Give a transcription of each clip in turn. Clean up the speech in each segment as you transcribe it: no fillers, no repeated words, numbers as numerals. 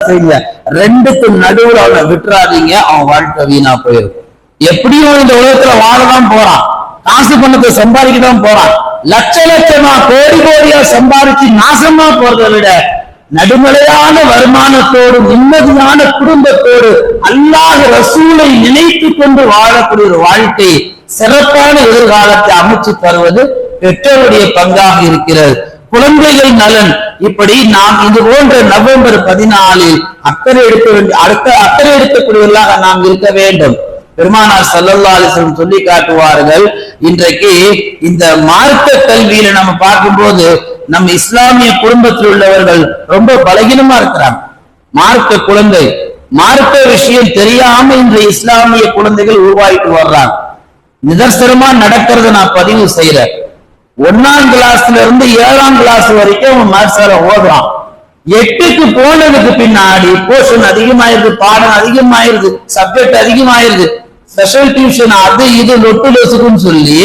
செய்யுங்க, ரெண்டுக்கும் நடுவுல அவனை விட்டுறாதீங்க, அவன் வாழ்க்கை வீணா போயிருக்கும். எப்படியும் இந்த உலகத்துல வாழதான் போறான், காசு பணத்தை சம்பாதிக்கதான் போறான், லட்ச லட்சமா கோடி கோடியா சம்பாதிச்சு நாசமா போறதை விட நடுநிலையான வருமானத்தோடு நிம்மதியான குடும்பத்தோடு அல்லாஹ் ரசூலை நினைத்து கொண்டு வாழக்கூடிய ஒரு வாழ்க்கை, சிறப்பான எதிர்காலத்தை அமைச்சு தருவது பெற்றோருடைய பங்காக இருக்கிறது. குழந்தைகள் நலன், இப்படி நாம் இது போன்ற நவம்பர் 14 அக்கறை எடுக்க வேண்டிய அக்கறை எடுக்கக்கூடியவர்களாக நாம் இருக்க வேண்டும். பெருமானார் ஸல்லல்லாஹு அலைஹி வஸல்லம் சொல்லி காட்டுவார்கள், இன்றைக்கு இந்த மார்க்க கல்வியில நம்ம பார்க்கும்போது நம்ம இஸ்லாமிய குடும்பத்தில் உள்ளவர்கள் ரொம்ப பலகீனமா இருக்கிறாங்க. மார்க்க குழந்தை, மார்க்க விஷயம் தெரியாம இந்த இஸ்லாமிய குழந்தைகள் உருவாயிட்டு வர்றாங்க. நிதர்சனமா நடக்கிறத நான் பதிவு செய்யறேன். 1ஆம் கிளாஸ்ல இருந்து 7ஆம் கிளாஸ் வரைக்கும் அவன் மார்க்சால ஓதுறான். 8க்கு போனதுக்கு பின்னாடி போர்ஷன் அதிகமாயிருது, பாடம் அதிகமாயிருது, சப்ஜெக்ட் அதிகமாயிருது, ஸ்பெஷல் டியூஷன் அது இது லொட்டுலோசுக்குன்னு சொல்லி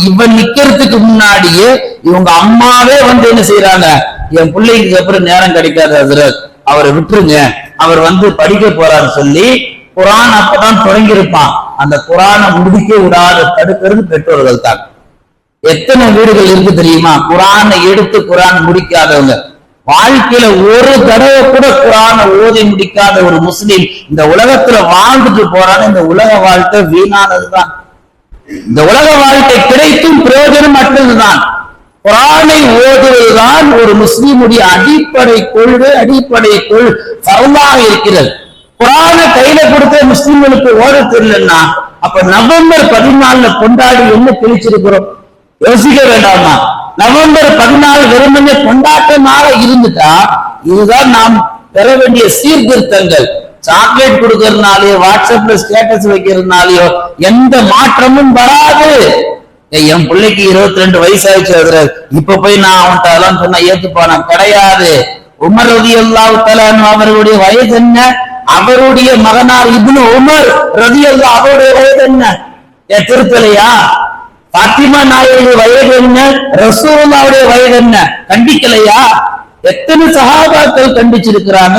இவன் நிக்கிறதுக்கு முன்னாடியே இவங்க அம்மாவே வந்து என்ன செய்யறாங்க, என் பிள்ளைக்கு அப்புறம் நேரம் கிடைக்காது ஹஜ்ரத், அவரை விட்டுருங்க, அவர் வந்து படிக்க போறாரு சொல்லி குரான் அப்பதான் தொடங்கியிருப்பான். அந்த குரானை முடிக்க விடாத தடுக்கிறது பெற்றோர்கள் தான். எத்தனை வீடுகள் இருக்கு தெரியுமா, குரானை எடுத்து குரான் முடிக்காதவங்க. வாழ்க்கையில ஒரு தடவை கூட குரானை ஓதி முடிக்காத ஒரு முஸ்லீம் இந்த உலகத்துல வாழ்ந்துட்டு போறான்னு இந்த உலக வாழ்க்கை வீணானதுதான். இந்த உலக வாழ்க்கை கிடைத்தும் பிரயோஜனம் அற்றதுதான். குரானை ஓதுவதுதான் ஒரு முஸ்லீமுடைய அடிப்படை கொள்கை, அடிப்படை ஃபர்லாக இருக்கிறது. குரானை கையில கொடுத்த முஸ்லீம்களுக்கு ஓத தெரியலன்னா அப்ப நவம்பர் 14 கொண்டாடி என்ன கிழிச்சிருக்கிறோம் யோசிக்க வேண்டாமா? நவம்பர் 14 வெறுமனே கொண்டாட்டமாக இருந்துட்டா இதுதான் நாம் பெற வேண்டிய சீர்திருத்தங்கள். சாக்லேட் கொடுக்கறதுனாலயோ வாட்ஸ்அப்ல ஸ்டேட்டஸ் வைக்கிறதுனாலயோ எந்த மாற்றமும் வராது. என் பிள்ளைக்கு 22 வயசு ஆயிடுச்சு, இப்ப போய் நான் அவன்கிட்ட அதெல்லாம் சொன்னா ஏத்துப்பானா? கிடையாது. உமர் ரலியல்லாஹு தஆலா அவருடைய வயது என்ன? அவருடைய மகனார் இப்னு உமர் ரலியல்லாஹு அவருடைய வயது என்ன? திருத்தலையா? பாத்திமா நாயகி வயது என்ன? ரசூலுல்லாஹ்வுடைய வயது என்ன? கண்டிக்கலையா? எத்தனை சஹாபாக்கள் கண்டிச்சிருக்கிறாங்க,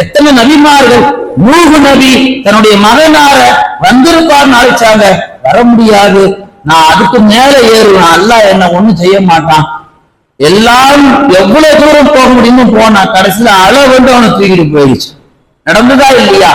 எத்தனை நபிமார்கள். நூஹ் நபி தன்னுடைய மகனார வந்திருப்பார்னு அழைச்சாங்க, வர முடியாது, நான் அதுக்கு மேல ஏறுவேன், அல்லாஹ் என்ன ஒண்ணும் செய்ய மாட்டான். எல்லாரும் எவ்வளவு தூரம் போக முடியுமோ போனா கடைசியில அளவு அவனை தூக்கிட்டு போயிடுச்சு. நடந்ததா இல்லையா?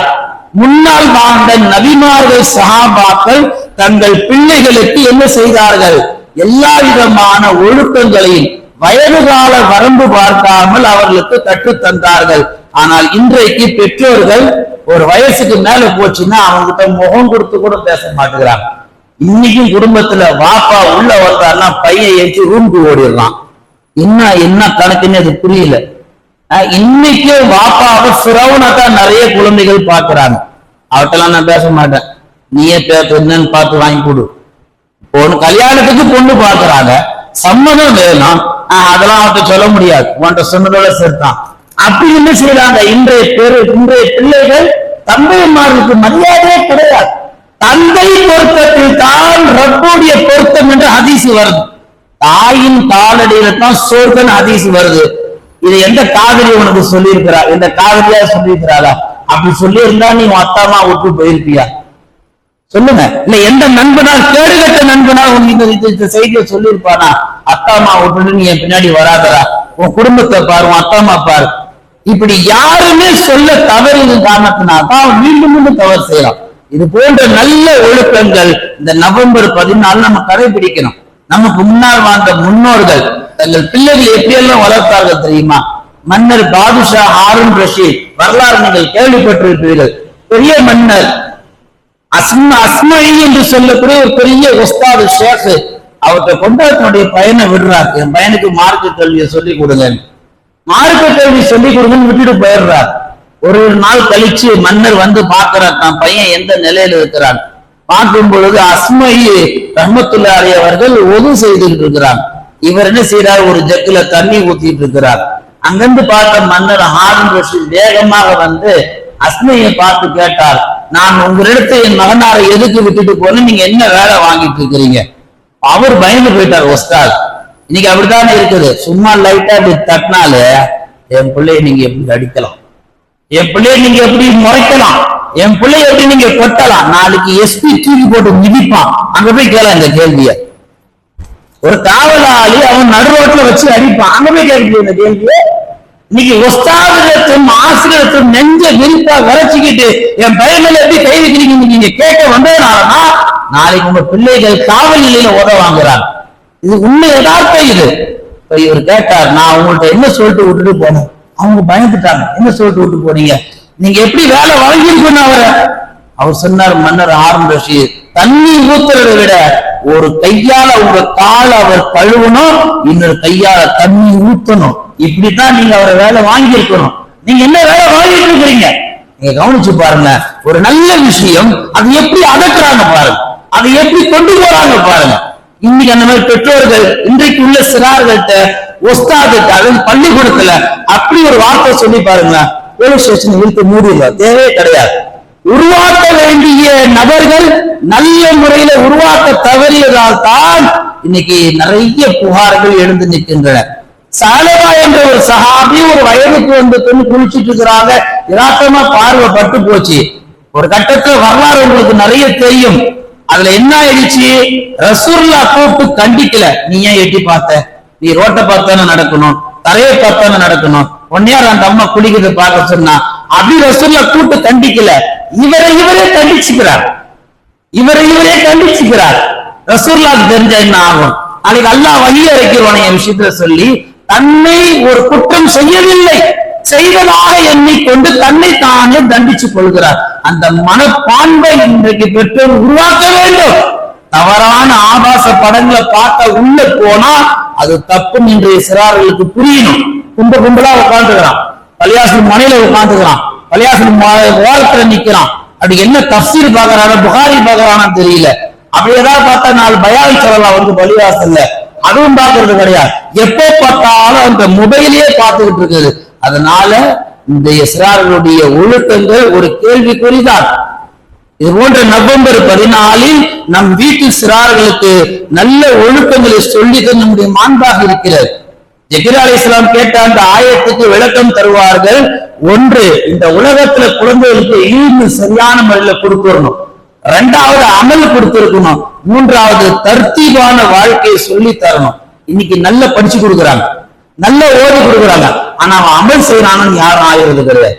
முன்னால் வாழ்ந்த நபிமார்கள் சஹாபாக்கள் தங்கள் பிள்ளைகளுக்கு என்ன செய்தார்கள்? எல்லா விதமான ஒழுக்கங்களையும் வயது கால வரம்பு பார்க்காமல் அவர்களுக்கு கற்றுத் தந்தார்கள். ஆனால் இன்றைக்கு பெற்றோர்கள் ஒரு வயசுக்கு மேல போச்சுன்னா அவங்ககிட்ட முகம் கொடுத்து கூட பேச மாட்டேங்கிறாங்க. இன்னைக்கும் குடும்பத்துல வாப்பா உள்ள வந்தாருன்னா பையன் ஏற்றி ரூமுக்கு ஓடிடுறான். என்ன கணக்குன்னு அது புரியல. இன்னைக்கு வாப்பாவை ஃபிரௌனை தான் நிறைய குழந்தைகள் பாக்குறாங்க. அவட்டெல்லாம் நான் பேச மாட்டேன், நீயே என்னன்னு பார்த்து வாங்கி கொடு. பொண்ணு கல்யாணத்துக்கு பொண்ணு பாக்குறாங்க, சம்மதம் வேணும், அதெல்லாம் அவர்கிட்ட சொல்ல முடியாது, உன்கிட்ட சொன்னதோட சேர்த்தான். அப்படி என்ன செய்யறாங்க இன்றைய பிள்ளைகள்? தந்தைமார்களுக்கு மரியாதையே கிடையாது. தந்தை பொருத்தத்தில் தான் ரப்புடைய பொருத்தம் என்று ஹதீஸ் வருது. தாயின் காலடியில தான் சொர்க்கம் ஹதீஸ் வருது. இது எந்த காதலி உனக்கு சொல்லி இருக்கிறா? எந்த காதலியா சொல்லி இருக்கிறாளா? அப்படி சொல்லி இருந்தா நீ அத்தாமா விட்டு போயிருப்பியா? சொல்லுங்க. இல்ல எந்த நண்பனா, கேடுகட்ட நண்பனா உனக்கு இந்த செய்தியை சொல்லியிருப்பானா? அத்தாமா விட்டுட்டு நீ என் பின்னாடி வராதரா, உன் குடும்பத்தை பாரு, உன் அத்தாமா பாரு. இப்படி யாருமே சொல்ல தவறு காரணத்தினால்தான் மீண்டும் மீண்டும் தவறு செய்யலாம். இது போன்ற நல்ல ஒழுக்கங்கள் இந்த நவம்பர் 14 நம்ம கடைபிடிக்கணும். நமக்கு முன்னால் வாழ்ந்த முன்னோர்கள் தங்கள் பிள்ளைகள் எப்படியெல்லாம் வளர்த்தார்கள் தெரியுமா? மன்னர் பாதுஷா ஹாரூன் ரஷீத் வரலாறு நீங்கள் கேள்விப்பட்டிருப்பீர்கள். பெரிய மன்னர் அஸ்மை என்று சொல்லக்கூடிய ஒரு பெரிய உஸ்தாது ஷேக், அவர்கிட்ட கொண்டு தன்னுடைய பையனை விடுறார். என் பையனுக்கு மார்க்க கல்வியை சொல்லிக் கொடுங்க, மார்க்க கல்வி சொல்லிக் கொடுங்கன்னு விட்டுட்டு போயிடுறார். ஒரு நாள் கழிச்சு மன்னர் வந்து பார்க்கிறார், தான் பையன் எந்த நிலையில இருக்கிறான். பார்க்கும் பொழுது அஸ்மை ரஹ்மத்துல்லாஹி அலைஹி அவர்கள் ஒது செய்துட்டு இருக்கிறார். இவர் என்ன செய்யறார்? ஒரு ஜக்குல தண்ணி ஊத்திட்டு இருக்கிறார். அங்கிருந்து பார்த்த மன்னர் ஹாரூன் ரஷீத் வேகமாக வந்து அஸ்மையை பார்த்து கேட்டார், நான் உங்களிடத்தை என் மகனாரை எதுக்கு விட்டுட்டு போன, நீங்க என்ன வேலை வாங்கிட்டு இருக்கிறீங்க? அவர் பயந்து போயிட்டார். உஸ்தாத் இன்னைக்கு அப்படித்தானே இருக்குது, சும்மா லைட்டா அப்படி தட்டினாலே என் பிள்ளைய நீங்க எப்படி அடிக்கலாம், என் பிள்ளைய நீங்க எப்படி முறைக்கலாம், என் பிள்ளைய எப்படி நீங்க கொட்டலாம், நாளைக்கு எஸ்பி தூக்கி போட்டு மிதிப்பான். அங்க போய் கேள இந்த கேள்விய. ஒரு காவலாளி அவன் நடுரோட்டில் வச்சு அடிப்பான், அங்க போய் கேட்க இந்த கேள்விய. இன்னைக்கு ஒஸ்தாதிடத்தும் ஆசிரியத்தும் நெஞ்ச விரிப்பா விரைச்சிக்கிட்டு என் பையன் எப்படி கை வைக்கிறீங்க நீங்க கேட்க வந்ததுனாலதான் நாளைக்கு உங்க பிள்ளைகள் காவல் நிலையில உதவாங்கிறாங்க. இது உண்மை யதார்த்தம். இது இவர் கேட்டார், நான் உங்கள்ட்ட என்ன சொல்லிட்டு விட்டுட்டு போனேன். அவங்க பயந்துட்டாங்க, என்ன சொல்லிட்டு விட்டு போனீங்க, நீங்க எப்படி வேலை வழங்கிருக்கணும் அவரை. அவர் சொன்னார், மன்னர் ஹாரூன் ரஷீத், தண்ணி ஊத்துறதை விட ஒரு கையால உங்க கால் அவர் கழுவணும், இன்னொரு கையால தண்ணி ஊத்தணும். இப்படித்தான் நீங்க அவரை வேலை வாங்கி இருக்கணும். நீங்க என்ன வேலை வாங்கிட்டு இருக்கிறீங்க நீங்க கவனிச்சு பாருங்க. ஒரு நல்ல விஷயம் அது எப்படி அடக்குறாங்க பாருங்க, அதை எப்படி கொண்டு போறாங்க பாருங்க. இன்னைக்கு அந்த மாதிரி பெற்றோர்கள் இன்றைக்கு உள்ள சிறார்கள்ட்ட ஒஸ்தாதுட்ட அதாவது பள்ளிக்கூடத்துல அப்படி ஒரு வார்த்தை சொல்லி பாருங்க, போலீஸ் ஸ்டேஷன் இழுத்து மூடிடுவா, தேவையே கிடையாது. உருவாக்க வேண்டிய நபர்கள் நல்ல முறையில உருவாக்க தவறியதால் தான் இன்னைக்கு நிறைய புகார்கள் எழுந்து நிற்கின்றன. சாலவா என்ற ஒரு சஹாபி ஒரு வயதுக்கு வந்து பெண் குளிச்சுட்டு இருக்கிறாங்க, யதார்த்தமா பார்வை பட்டு போச்சு. ஒரு கட்டத்துல வரலாறு உங்களுக்கு நிறைய தெரியும். அதுல என்ன ஆயிடுச்சு, ரசூலுல்லாஹ் கூப்பிட்டு கண்டிக்கல. நீ ஏன் எட்டி பார்த்த, நீ ரோட்டை பார்த்தானே நடக்கணும், தரையை பார்த்தானே நடக்கணும், ஒன்னையார் அந்த அம்மா குளிக்கிறத பார்க்க சொன்னா அப்படி ரசூலுல்லாஹ் கூப்பிட்டு கண்டிக்கல. இவரே கண்டிச்சுக்கிறார், இவரே கண்டிச்சுக்கிறார். ரசூலுல்லாஹ்க்கு தெரிஞ்ச என்ன ஆகும், அதுக்கு அல்லாஹ் வழி இறக்கிறவன என் விஷயத்துல சொல்லி தன்னை ஒரு குற்றம் செய்யவில்லை செய்வதாக எண்ணிக்கொண்டு தன்னை தானே தண்டிச்சுக் கொள்கிறார். அந்த மனப்பான்மை இன்றைக்கு பெற்றோர் உருவாக்க வேண்டும். தவறான ஆபாச படங்களை பார்க்க உள்ள போனா அது தப்பும் இன்றைய சிறார்களுக்கு புரியணும். கும்பலா உட்காந்துக்கிறான், பள்ளியாசல் மனையில உட்காந்துக்கிறான், பள்ளியாசல் ஓரத்துல நிக்கிறான். அப்படி என்ன தஃசீர் பாக்குறானோ புகாரி பாக்குறானு தெரியல. அப்படி ஏதாவது பார்த்தா 4 பயான் சொல்லலாம் வந்து பள்ளிவாசல்ல, அதுவும் பார்க்கறது கிடையாது. எப்போ பார்த்தாலும் அந்த மொபைலையே பார்த்துக்கிட்டு இருக்குது. அதனால இந்த சிறார்களுடைய ஒழுக்கங்கள் ஒரு கேள்விக்குறிதான். இது போன்ற நவம்பர் 14 நம் வீட்டு சிறார்களுக்கு நல்ல ஒழுக்கங்களை சொல்லி நம்முடைய மாண்பாக இருக்கிறது. ஜக்ரியா அலைஹிஸ்ஸலாம் கேட்ட அந்த ஆயத்துக்கு விளக்கம் தருவார்கள். ஒன்று, இந்த உலகத்துல குழந்தைகளுக்கு ஈழ்வு சரியான முறையில கொடுத்துடணும். 2வது அமல் கொடுத்திருக்கணும். 3வது தர்த்தீபான வாழ்க்கையை சொல்லி தரணும். இன்னைக்கு நல்ல படிச்சு கொடுக்குறாங்க, நல்ல ஓடி கொடுக்குறாங்க, ஆனா அவன் அமல் செய்யறானு யாரும் ஆயுறது கிடையாது.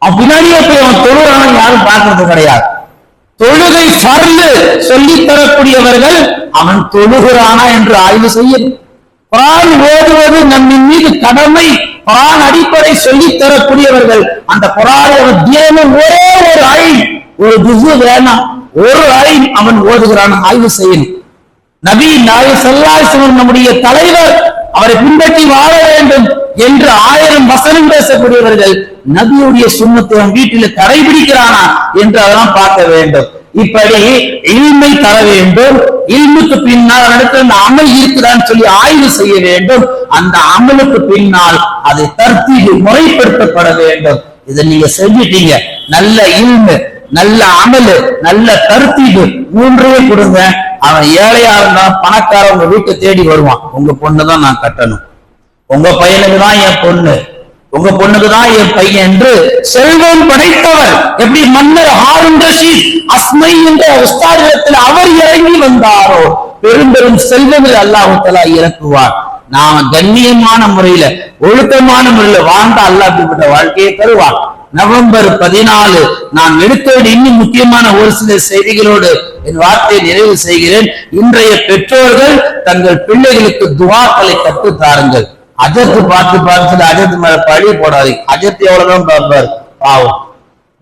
அவன் பின்னாடியே போய் அவன் தொழுறானு யாரும் பார்க்கறது கிடையாது. தொழுகை ஃபர்லு சொல்லி தரக்கூடியவர்கள் அவன் தொழுகிறானா என்று ஆய்வு செய்யணும். குர்ஆன் ஓதுவது நம்மின் மீது கடமை. குர்ஆன் அடிப்படை சொல்லி தரக்கூடியவர்கள் அந்த குர்ஆனை தியானம் ஒரே ஒரு ஆய்வு, ஒரு ஜுஸு வேணாம், ஒரு ஆய்வு அவன் ஓதுகிறான் ஆய்வு செய்யணும். நபி நாயகம் ஸல்லல்லாஹு அலைஹி வஸல்லம் நம்முடைய தலைவர், அவரை பின்பற்றி வாழ வேண்டும் என்று 1000 வசனம் பேசக்கூடியவர்கள் நபியுடைய சுன்னத்தை அவன் வீட்டில் கடைபிடிக்கிறானா என்று அதெல்லாம் பார்க்க வேண்டும். இப்படி இல்மை தர வேண்டும். இல்முக்கு பின்னால் நடக்கிற அமல் இருக்குதான்னு சொல்லி ஆய்வு செய்ய வேண்டும். அந்த அமலுக்கு பின்னால் அதை தர்த்தீபு முறைப்படுத்தப்பட வேண்டும். இதை நீங்க செஞ்சிட்டீங்க, நல்ல இல்மு, நல்ல அமலு, நல்ல தர்த்தீபு 3 கொடுங்க. அவன் ஏழையா இருந்தா பணக்காரன் உங்க வீட்டை தேடி வருவான். உங்க பொண்ணுதான் நான் கட்டணும், உங்க பையனுக்கு தான் என் பொண்ணு, உங்க பொண்ணுக்கு தான் என் பையன் என்று செல்வம் படைத்தவர். எப்படி மன்னர் ஹாரூன் ரஷீத் அஸ்மை என்ற உஸ்தாதிடத்தில் அவர் இறங்கி வந்தாரோ பெரும் பெரும் செல்வங்கள் அல்லாஹ் தஆலா இறக்குவார். நாம கண்ணியமான முறையில ஒழுக்கமான முறையில வாழ்ந்த அல்லாஹ் அப்படிப்பட்ட வாழ்க்கையை தருவார். நவம்பர் 14 நான் எடுக்க வேண்டிய இன்னும் முக்கியமான ஒரு சில செய்திகளோடு என் வார்த்தையை நிறைவு செய்கிறேன். இன்றைய பெற்றோர்கள் தங்கள் பிள்ளைகளுக்கு துஆக்களை கற்று தாருங்கள். அஜத்து பார்த்து அஜத்து மேல பழி போடாதீங்க. அஜத்து எவ்வளவுதான் பார்ப்பார், பாவம்.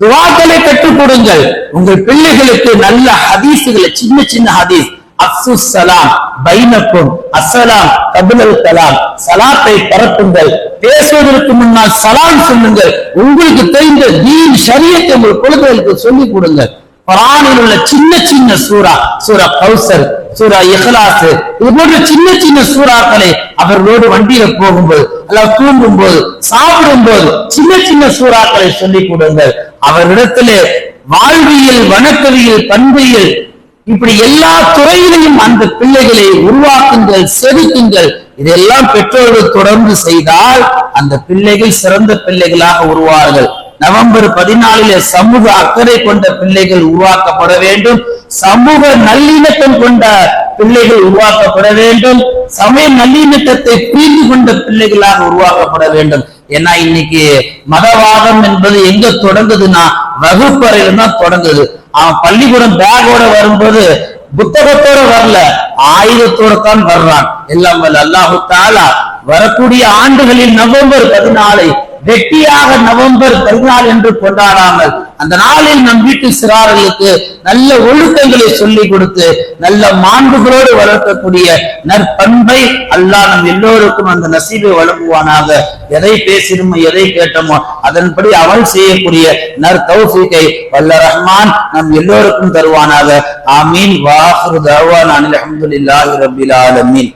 துஆக்களை கற்றுக் கொடுங்கள். உங்கள் பிள்ளைகளுக்கு நல்ல ஹதீசுகளை, சின்ன சின்ன ஹதீஸ், அஃப்ஸுஸ் ஸலாம் பைனக்கும், அஸ்ஸலாம் கப்லல் கலாம், ஸலாத்தை பரப்புங்கள், பேசுவதற்கு முன்னால் சலாம் சொல்லுங்கள். உங்களுக்கு தெரிந்த தீன் ஷரியத்தை உங்கள் குழந்தைகளுக்கு சொல்லிக் கொடுங்கள். குர்ஆனில் உள்ள சின்ன சின்ன சூரா, சூரா கௌசர், சூரா இஹ்லாஸ், இது போன்ற சின்ன சின்ன சூறாக்களை அவர்களோடு வண்டியில போகும்போது அல்லது தூங்கும் போது சாப்பிடும் போது சின்ன சின்ன சூறாக்களை சொல்லிக் கொடுங்கள். அவரிடத்திலே வாழ்வியல், வணக்கவியல், பண்பியல், இப்படி எல்லா துறையிலையும் அந்த பிள்ளைகளை உருவாக்குங்கள், செதுக்குங்கள். இதெல்லாம் பெற்றோர்கள் தொடர்ந்து செய்தால் அந்த பிள்ளைகள் சிறந்த பிள்ளைகளாக உருவார்கள். நவம்பர் 14 சமூக அக்கறை கொண்ட பிள்ளைகள் உருவாக்கப்பட வேண்டும். சமூக நல்லிணக்கம் கொண்ட பிள்ளைகள் உருவாக்கப்பட வேண்டும். சமய நல்லிணக்கத்தை புரிந்து கொண்ட பிள்ளைகளாக உருவாக்கப்பட வேண்டும். ஏன்னா இன்னைக்கு மதவாதம் என்பது எங்க தொடங்குதுன்னா வகுப்பறையில தான் தொடங்குது. அவன் பள்ளிக்கூடம் பேக்கோட வரும்போது புத்தகத்தோட வரல, ஆயுதத்தோட தான் வர்றான். எல்லாம் வல்ல அல்லாஹு தஆலா வரக்கூடிய ஆண்டுகளில் நவம்பர் 14 வெட்டியாக நவம்பர் 14 என்று கொண்டாடாமல் அந்த நாளில் நம் வீட்டு சிறார்களுக்கு நல்ல ஒழுக்கங்களை சொல்லிக் கொடுத்து நல்ல மாண்புகளோடு வளர்க்கக்கூடிய நற்பண்பை அல்லாஹ் நம் எல்லோருக்கும் அந்த நசீபை வழங்குவானாக. எதை பேசினோமோ எதை கேட்டோமோ அதன்படி அமல் செய்யக்கூடிய நற்தௌஃபீகை வல்ல ரஹ்மான் நம் எல்லோருக்கும் தருவானாக. ஆமீன். வ ஆகிரு தஅவானா அல்ஹம்துலில்லாஹி ரப்பில் ஆலமீன்.